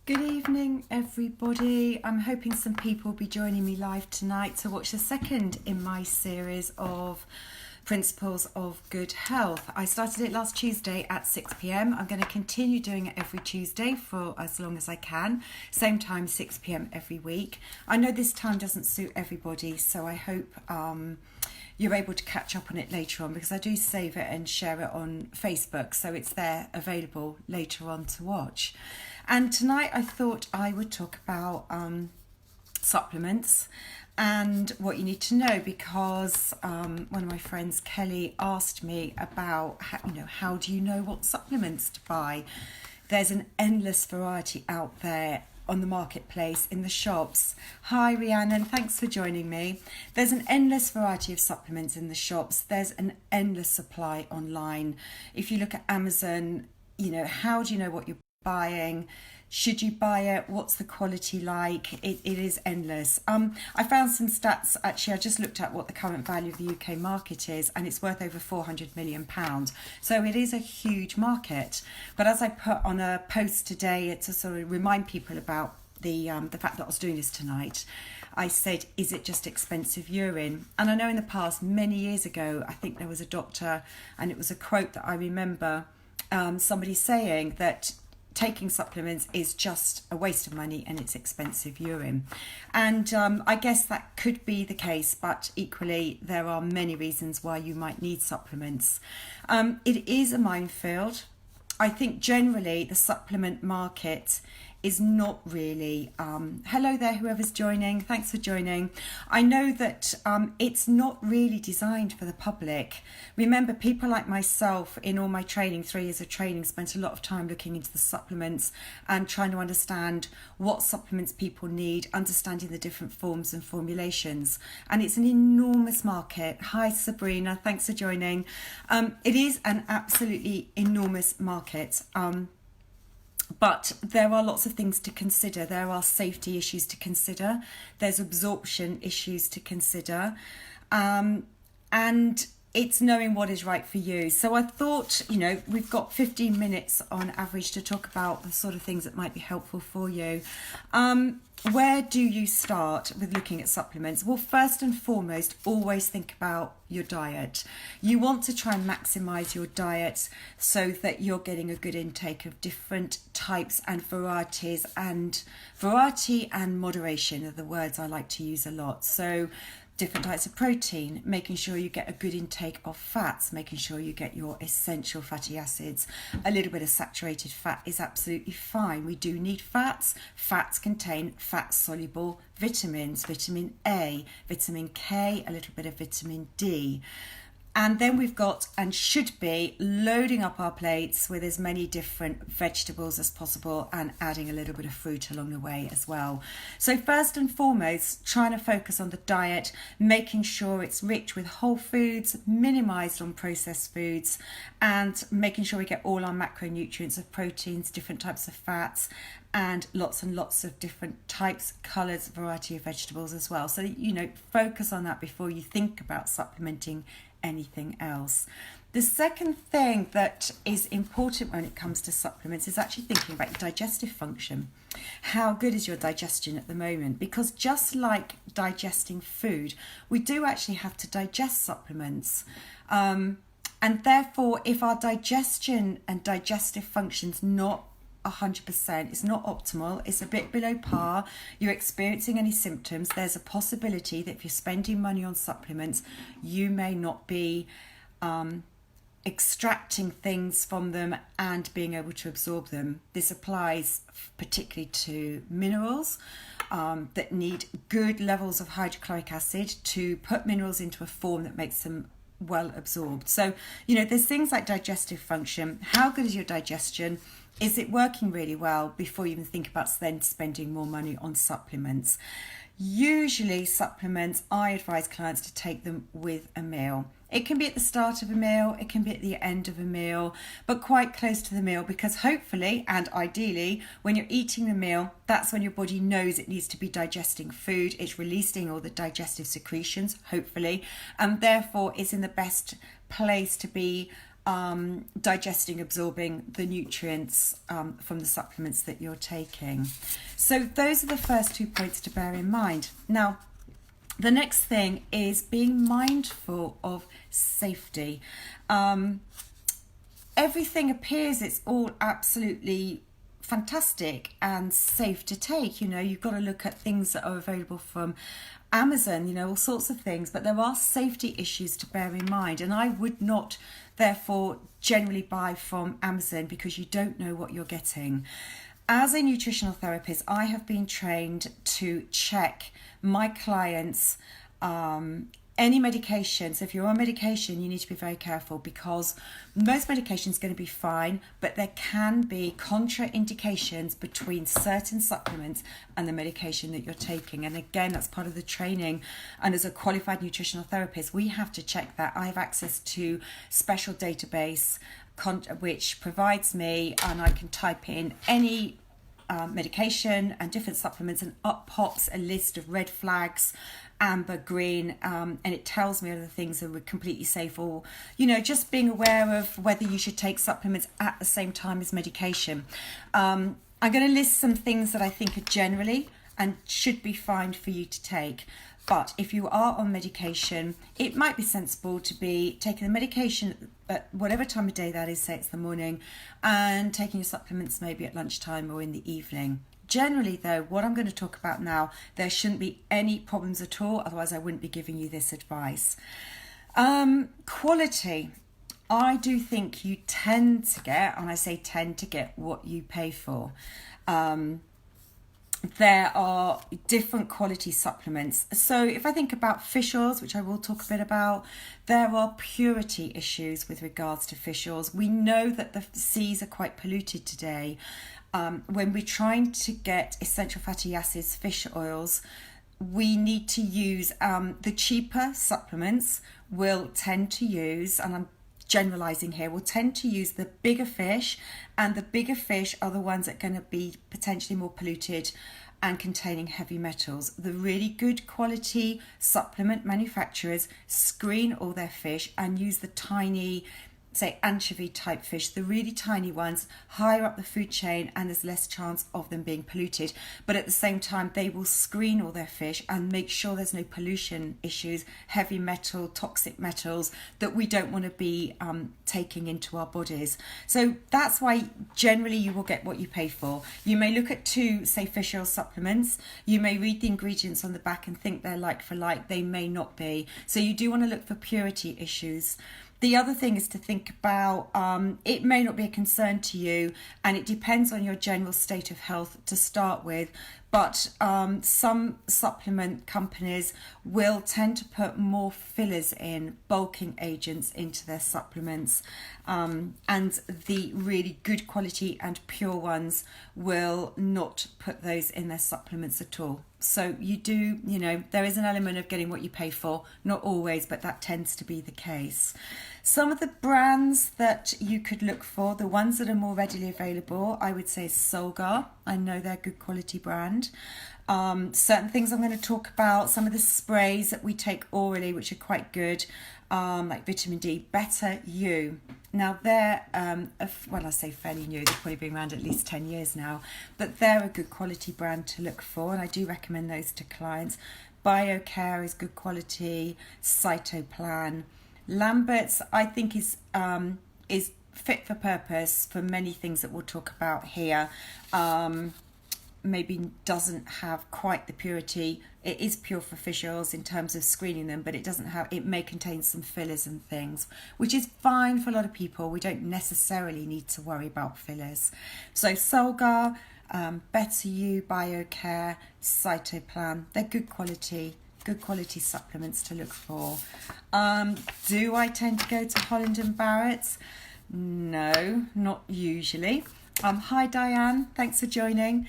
Good evening, everybody. I'm hoping some people will be joining me live tonight to watch the second in my series of Principles of Good Health. I started it last Tuesday at 6 p.m. I'm going to continue doing it every Tuesday for as long as I can. Same time, 6 p.m. every week. I know this time doesn't suit everybody, so I hope you're able to catch up on it later on, because I do save it and share it on Facebook, so it's there available later on to watch. And tonight I thought I would talk about supplements and what you need to know, because one of my friends, Kelly, asked me about how do you know what supplements to buy. There's an endless variety out there on the marketplace, in the shops. Hi Rhiannon, thanks for joining me. There's an endless variety of supplements in the shops. There's an endless supply online. If you look at Amazon, how do you know what you're buying? Should you buy it? What's the quality like? It is endless. I found some stats. Actually, I just looked at what the current value of the UK market is, and it's worth over £400 million. So it is a huge market. But as I put on a post today to sort of remind people about the fact that I was doing this tonight, I said, is it just expensive urine? And I know in the past, many years ago, I think there was a doctor, and it was a quote that I remember somebody saying that taking supplements is just a waste of money and it's expensive urine. And I guess that could be the case, but equally there are many reasons why you might need supplements. It is a minefield. I think generally the supplement market is not really, hello there whoever's joining, thanks for joining. I know that it's not really designed for the public. Remember, people like myself in all my training, 3 years of training, spent a lot of time looking into the supplements and trying to understand what supplements people need, understanding the different forms and formulations. And it's an enormous market. Hi Sabrina, thanks for joining. It is an absolutely enormous market. But there are lots of things to consider. There are safety issues to consider. There's absorption issues to consider. And it's knowing what is right for you. So I thought, we've got 15 minutes on average to talk about the sort of things that might be helpful for you. Where do you start with looking at supplements? Well, first and foremost, always think about your diet. You want to try and maximize your diet so that you're getting a good intake of different types and varieties, and variety and moderation are the words I like to use a lot. So different types of protein, making sure you get a good intake of fats, making sure you get your essential fatty acids. A little bit of saturated fat is absolutely fine. We do need fats. Fats contain fat-soluble vitamins, vitamin A, vitamin K, a little bit of vitamin D. And then we've got, and should be, loading up our plates with as many different vegetables as possible and adding a little bit of fruit along the way as well. So first and foremost, trying to focus on the diet, making sure it's rich with whole foods, minimised on processed foods, and making sure we get all our macronutrients of proteins, different types of fats, and lots of different types, colours, variety of vegetables as well. So, focus on that before you think about supplementing anything else. The second thing that is important when it comes to supplements is actually thinking about your digestive function. How good is your digestion at the moment? Because just like digesting food, we do actually have to digest supplements. And therefore, if our digestion and digestive function's not 100%, it's not optimal, it's a bit below par, you're experiencing any symptoms, there's a possibility that if you're spending money on supplements, you may not be extracting things from them and being able to absorb them. This applies particularly to minerals that need good levels of hydrochloric acid to put minerals into a form that makes them well absorbed. So, there's things like digestive function. How good is your digestion? Is it working really well before you even think about then spending more money on supplements? Usually supplements, I advise clients to take them with a meal. It can be at the start of a meal, it can be at the end of a meal, but quite close to the meal, because hopefully and ideally when you're eating the meal, that's when your body knows it needs to be digesting food, it's releasing all the digestive secretions, hopefully, and therefore it's in the best place to be digesting, absorbing the nutrients from the supplements that you're taking. So those are the first 2 points to bear in mind. Now, the next thing is being mindful of safety. Everything appears it's all absolutely fantastic and safe to take. You know, you've got to look at things that are available from Amazon, you know, all sorts of things, but there are safety issues to bear in mind, and I would not therefore generally buy from Amazon because you don't know what you're getting. As a nutritional therapist, I have been trained to check my clients any medication. So if you're on medication, you need to be very careful, because most medication is going to be fine, but there can be contraindications between certain supplements and the medication that you're taking. And again, that's part of the training. And as a qualified nutritional therapist, we have to check that. I have access to special database which provides me, and I can type in any medication and different supplements, and up pops a list of red flags, amber, green, and it tells me other things that were completely safe, or, you know, just being aware of whether you should take supplements at the same time as medication. I'm going to list some things that I think are generally and should be fine for you to take. But if you are on medication, it might be sensible to be taking the medication at whatever time of day that is, say it's the morning, and taking your supplements maybe at lunchtime or in the evening. Generally, though, what I'm going to talk about now, there shouldn't be any problems at all, otherwise I wouldn't be giving you this advice. Quality. I do think you tend to get, and I say tend to get, what you pay for. There are different quality supplements. So if I think about fish oils, which I will talk a bit about, there are purity issues with regards to fish oils. We know that the seas are quite polluted today. When we're trying to get essential fatty acids, fish oils, we need to use the cheaper supplements will tend to use, and I'm generalizing here, will tend to use the bigger fish, and the bigger fish are the ones that are going to be potentially more polluted and containing heavy metals. The really good quality supplement manufacturers screen all their fish and use the tiny, say, anchovy type fish, the really tiny ones, higher up the food chain, and there's less chance of them being polluted. But at the same time, they will screen all their fish and make sure there's no pollution issues, heavy metal, toxic metals that we don't want to be taking into our bodies. So that's why generally you will get what you pay for. You may look at two, say, fish oil supplements. You may read the ingredients on the back and think they're like for like. They may not be. So you do want to look for purity issues. The other thing is to think about, it may not be a concern to you, and it depends on your general state of health to start with, but some supplement companies will tend to put more fillers in, bulking agents into their supplements, and the really good quality and pure ones will not put those in their supplements at all. So you do, you know, there is an element of getting what you pay for, not always, but that tends to be the case. Some of the brands that you could look for, the ones that are more readily available, I would say Solgar. I know they're a good quality brand. Certain things I'm going to talk about, some of the sprays that we take orally, which are quite good, like vitamin D, Better You. Now they're, well, I say fairly new, they've probably been around at least 10 years now, but they're a good quality brand to look for, and I do recommend those to clients. BioCare is good quality, Cytoplan. Lambert's, I think, is fit for purpose for many things that we'll talk about here. Maybe doesn't have quite the purity. It is pure for fish oils in terms of screening them, but it doesn't have, it may contain some fillers and things, which is fine for a lot of people. We don't necessarily need to worry about fillers. So Solgar, Better You, BioCare, Cytoplan, they're good quality supplements to look for. Do I tend to go to Holland and Barrett's? No, not usually. Hi Diane, thanks for joining.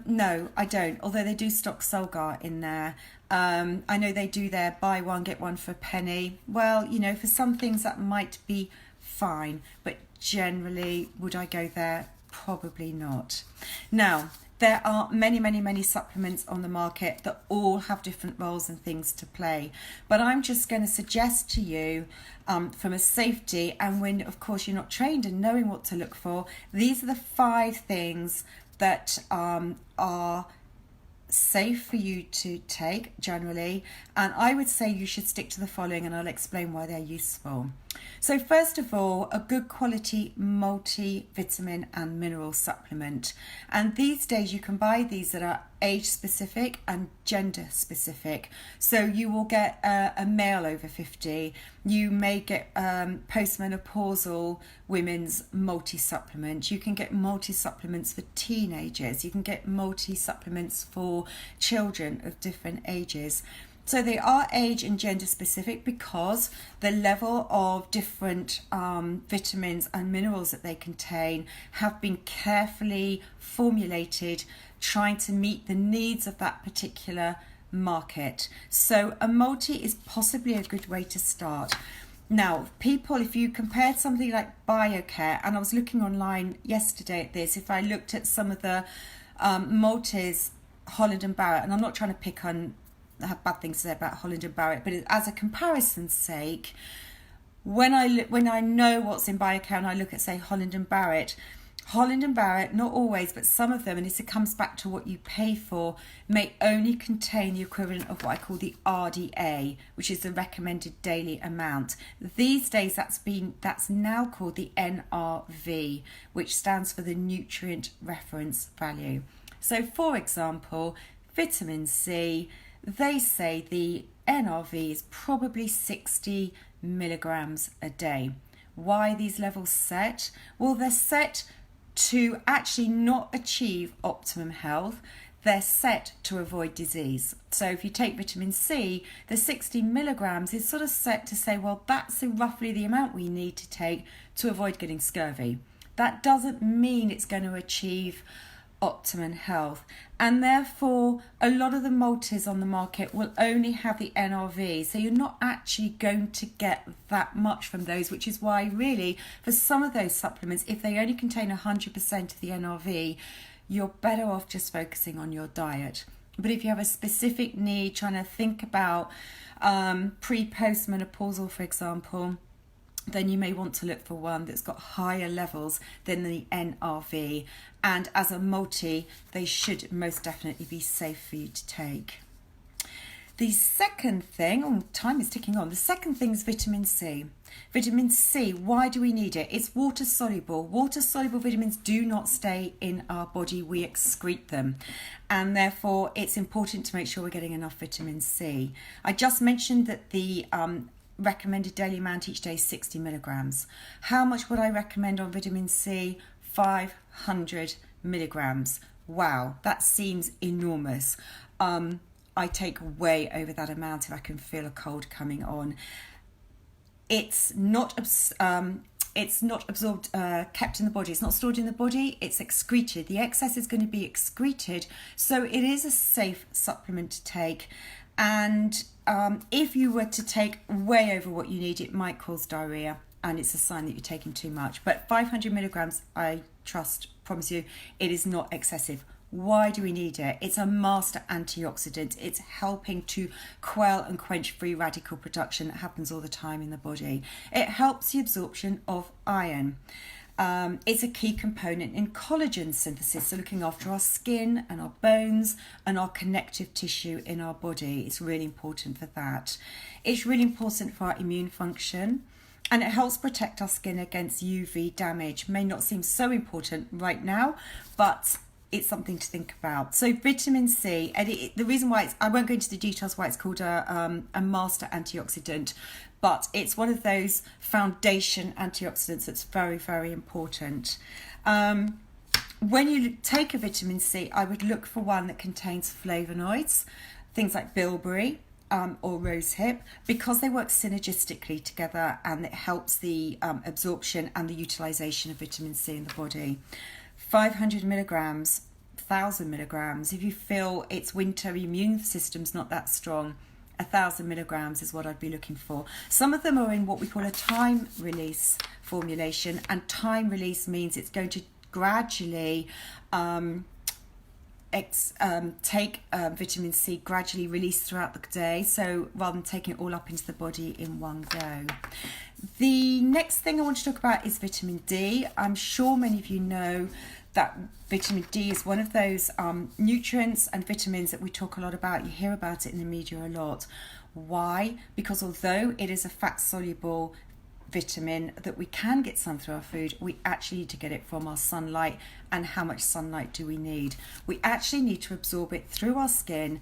No, I don't, although they do stock Solgar in there. I know they do their buy one, get one for a penny. Well, you know, for some things that might be fine, but generally, would I go there? Probably not. Now, There are many, many, many supplements on the market that all have different roles and things to play. But I'm just going to suggest to you, from a safety, and when, of course, you're not trained in knowing what to look for, these are the 5 things that are safe for you to take generally, and I would say you should stick to the following, and I'll explain why they're useful. So first of all, a good quality multivitamin and mineral supplement, and these days you can buy these that are age specific and gender specific. So you will get a male over 50, you may get postmenopausal women's multi-supplement, you can get multi-supplements for teenagers, you can get multi-supplements for children of different ages. So they are age and gender specific because the level of different vitamins and minerals that they contain have been carefully formulated, trying to meet the needs of that particular market. So a multi is possibly a good way to start. Now, people, if you compared something like BioCare, and I was looking online yesterday at this, if I looked at some of the multis, Holland and Barrett, and I'm not trying to I have bad things to say about Holland and Barrett, but as a comparison's sake, when I know what's in BioCare and I look at, say, Holland and Barrett, not always, but some of them, and it comes back to what you pay for, may only contain the equivalent of what I call the RDA, which is the recommended daily amount. These days that's now called the NRV, which stands for the nutrient reference value. So for example, vitamin C, they say the NRV is probably 60 milligrams a day. Why are these levels set? Well, they're set to actually not achieve optimum health. They're set to avoid disease. So if you take vitamin C, the 60 milligrams is sort of set to say, well, that's roughly the amount we need to take to avoid getting scurvy. That doesn't mean it's going to achieve optimum health, and therefore a lot of the multis on the market will only have the NRV, so you're not actually going to get that much from those, which is why really for some of those supplements, if they only contain 100% of the NRV, you're better off just focusing on your diet. But if you have a specific need, trying to think about pre-post menopausal, for example, then you may want to look for one that's got higher levels than the NRV. And as a multi, they should most definitely be safe for you to take. The second thing, time is ticking on. The second thing is vitamin C. Vitamin C, why do we need it? It's water soluble. Water soluble vitamins do not stay in our body, we excrete them. And therefore, it's important to make sure we're getting enough vitamin C. I just mentioned that the recommended daily amount each day is 60 milligrams. How much would I recommend on vitamin C? 500 milligrams. Wow, that seems enormous. I take way over that amount if I can feel a cold coming on. It's not absorbed, kept in the body. It's not stored in the body. It's excreted. The excess is going to be excreted. So it is a safe supplement to take. And if you were to take way over what you need, it might cause diarrhea, and it's a sign that you're taking too much. But 500 milligrams, I promise you, it is not excessive. Why do we need it? It's a master antioxidant. It's helping to quell and quench free radical production that happens all the time in the body. It helps the absorption of iron. It's a key component in collagen synthesis, so looking after our skin and our bones and our connective tissue in our body. It's really important for that. It's really important for our immune function, and it helps protect our skin against UV damage. May not seem so important right now, but it's something to think about. So vitamin C, and the reason why I won't go into the details why it's called a master antioxidant, but it's one of those foundation antioxidants that's very, very important. When you take a vitamin C, I would look for one that contains flavonoids, things like bilberry or rosehip, because they work synergistically together, and it helps the absorption and the utilisation of vitamin C in the body. 500 milligrams, 1,000 milligrams. If you feel it's winter, immune system's not that strong, 1,000 milligrams is what I'd be looking for. Some of them are in what we call a time release formulation, and time release means it's going to gradually take vitamin C gradually released throughout the day, so rather than taking it all up into the body in one go. The next thing I want to talk about is vitamin D. I'm sure many of you know that vitamin D is one of those nutrients and vitamins that we talk a lot about. You hear about it in the media a lot. Why? Because although it is a fat-soluble vitamin that we can get some through our food, we actually need to get it from our sunlight. And how much sunlight do we need? We actually need to absorb it through our skin,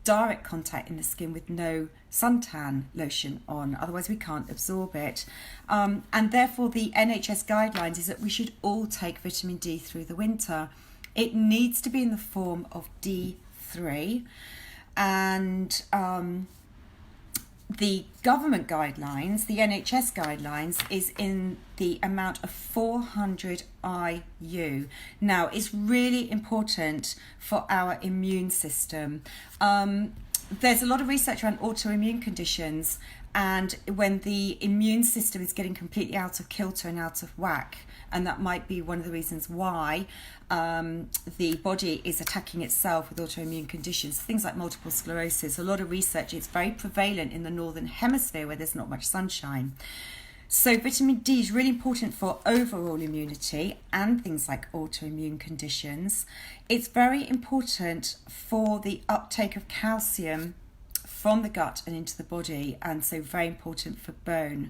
direct contact in the skin with no suntan lotion on, otherwise we can't absorb it. And therefore the NHS guidelines is that we should all take vitamin D through the winter. It needs to be in the form of D3, and the government guidelines, the NHS guidelines, is in the amount of 400 IU. Now, it's really important for our immune system. There's a lot of research around autoimmune conditions, and when the immune system is getting completely out of kilter and out of whack, and that might be one of the reasons why the body is attacking itself with autoimmune conditions, things like multiple sclerosis. A lot of research, it's very prevalent in the northern hemisphere where there's not much sunshine. So vitamin D is really important for overall immunity and things like autoimmune conditions. It's very important for the uptake of calcium from the gut and into the body, and so very important for bone.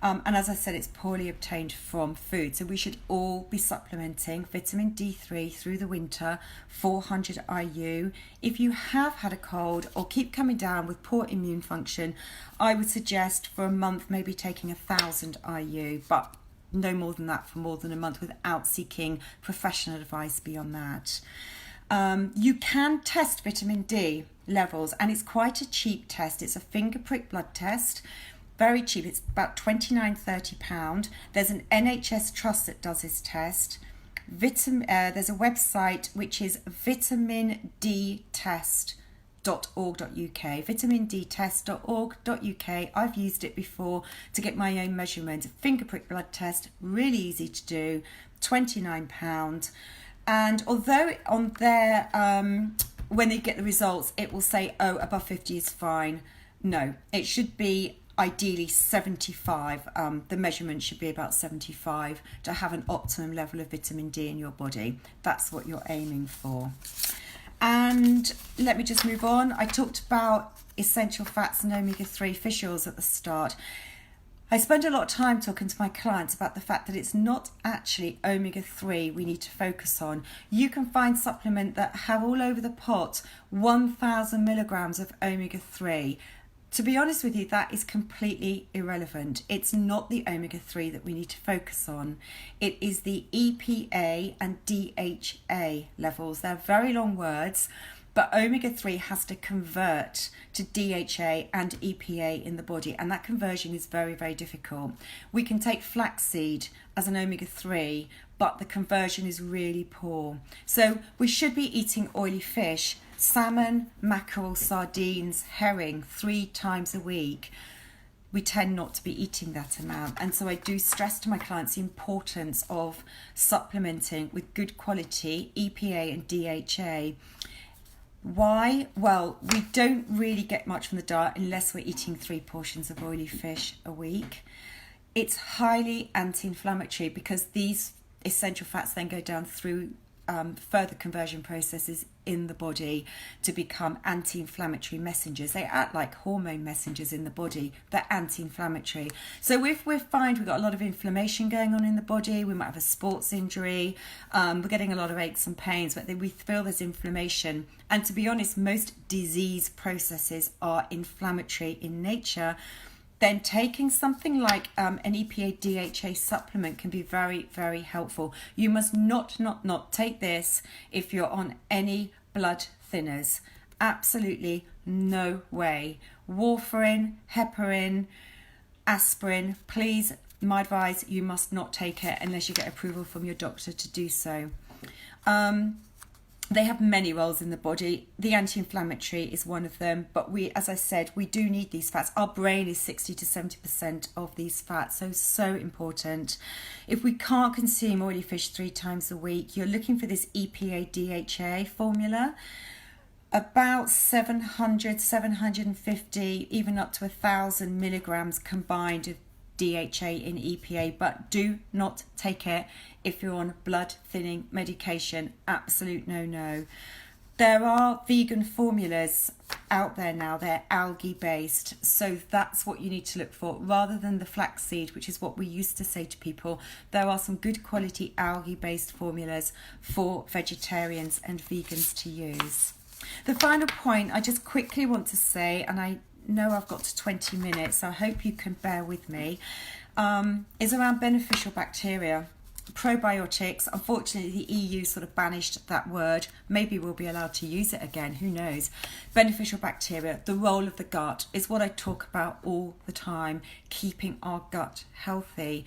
And as I said, it's poorly obtained from food. So we should all be supplementing vitamin D3 through the winter, 400 IU. If you have had a cold or keep coming down with poor immune function, I would suggest for a month maybe taking 1,000 IU, but no more than that for more than a month without seeking professional advice beyond that. You can test vitamin D levels, and it's quite a cheap test. It's a finger prick blood test. Very cheap. It's about £29-30. There's an NHS trust that does this test. There's a website which is vitamindtest.org.uk. vitamindtest.org.uk. I've used it before to get my own measurement. Finger prick blood test, really easy to do, £29. And although on there, when they get the results, it will say, oh, above 50 is fine. No, it should be ideally 75. The measurement should be about 75 to have an optimum level of vitamin D in your body. That's what you're aiming for. And let me just move on. I talked about essential fats and omega-3 fish oils at the start. I spend a lot of time talking to my clients about the fact that it's not actually omega-3 we need to focus on. You can find supplements that have all over the pot 1,000 milligrams of omega-3. To be honest with you, that is completely irrelevant. It's not the omega-3 that we need to focus on. It is the EPA and DHA levels. They're very long words, but omega-3 has to convert to DHA and EPA in the body, and that conversion is very, very difficult. We can take flaxseed as an omega-3, but the conversion is really poor. So we should be eating oily fish, salmon, mackerel, sardines, herring 3 times a week. We tend not to be eating that amount, and so I do stress to my clients the importance of supplementing with good quality EPA and DHA. Why? Well, we don't really get much from the diet unless we're eating 3 portions of oily fish a week. It's highly anti-inflammatory because these essential fats then go down through further conversion processes in the body to become anti-inflammatory messengers. They act like hormone messengers in the body. They're anti-inflammatory. So if we find we've got a lot of inflammation going on in the body, we might have a sports injury, we're getting a lot of aches and pains, but we feel there's inflammation. And to be honest, most disease processes are inflammatory in nature. Then taking something like an EPA DHA supplement can be very, very helpful. You must not take this if you're on any blood thinners. Absolutely no way. Warfarin, heparin, aspirin, please, my advice, you must not take it unless you get approval from your doctor to do so. They have many roles in the body. The anti-inflammatory is one of them, but as I said, we do need these fats. Our brain is 60 to 70% of these fats, so important. If we can't consume oily fish 3 times a week, you're looking for this EPA DHA formula. About 700, 750, even up to 1,000 milligrams combined of DHA in EPA, but do not take it if you're on blood thinning medication. Absolute no. There are vegan formulas out there now. They're algae based, so that's what you need to look for rather than the flaxseed, which is what we used to say to people. There are some good quality algae based formulas for vegetarians and vegans to use. The final point I just quickly want to say, and I know I've got to 20 minutes, so I hope you can bear with me, is around beneficial bacteria. Probiotics, unfortunately the EU sort of banished that word. Maybe we'll be allowed to use it again, who knows. Beneficial bacteria, the role of the gut is what I talk about all the time, keeping our gut healthy.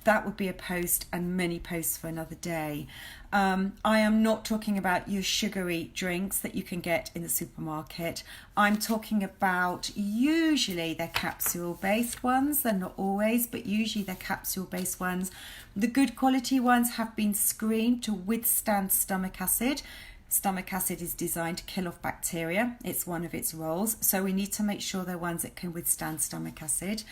That would be a post and many posts for another day. I am not talking about your sugary drinks that you can get in the supermarket. I'm talking about usually they're capsule based ones. They're not always, but usually they're capsule based ones. The good quality ones have been screened to withstand stomach acid. Stomach acid is designed to kill off bacteria. It's one of its roles. So we need to make sure they're ones that can withstand stomach acid.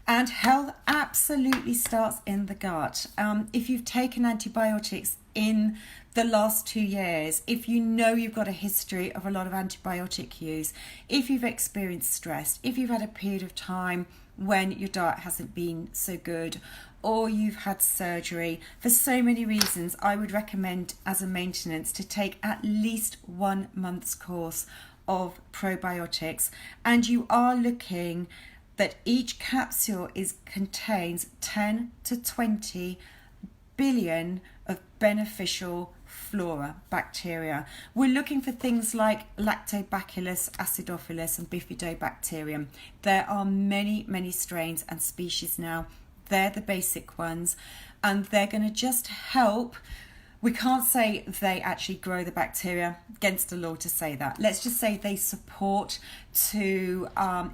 And health absolutely starts in the gut. If you've taken antibiotics in the last 2 years, if you know you've got a history of a lot of antibiotic use, if you've experienced stress, if you've had a period of time when your diet hasn't been so good, or you've had surgery, for so many reasons, I would recommend as a maintenance to take at least 1 month's course of probiotics. And you are looking that each capsule contains 10 to 20 billion of beneficial flora, bacteria. We're looking for things like Lactobacillus acidophilus and Bifidobacterium. There are many strains and species now. They're the basic ones, and they're going to just help. We can't say they actually grow the bacteria, against the law to say that. Let's just say they support to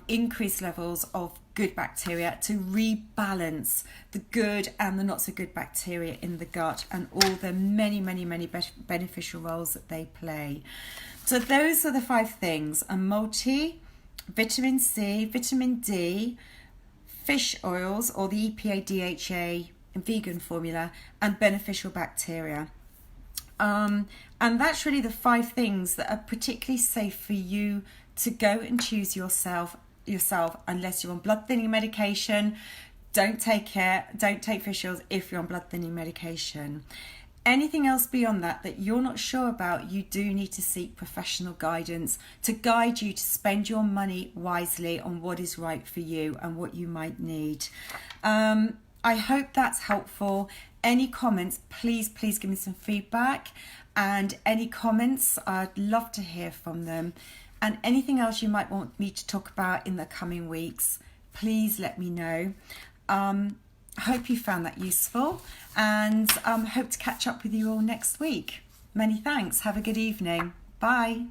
increase levels of good bacteria, to rebalance the good and the not so good bacteria in the gut, and all the many beneficial roles that they play. So those are the 5 things: a multi, vitamin C, vitamin D, fish oils or the EPA DHA and vegan formula, and beneficial bacteria. And that's really the 5 things that are particularly safe for you to go and choose yourself, unless you're on blood thinning medication. Don't take it. Don't take fish oils if you're on blood thinning medication. Anything else beyond that you're not sure about, you do need to seek professional guidance to guide you to spend your money wisely on what is right for you and what you might need. I hope that's helpful. Any comments, please give me some feedback, and any comments, I'd love to hear from them. And anything else you might want me to talk about in the coming weeks, please let me know. I hope you found that useful, and hope to catch up with you all next week. Many thanks. Have a good evening. Bye.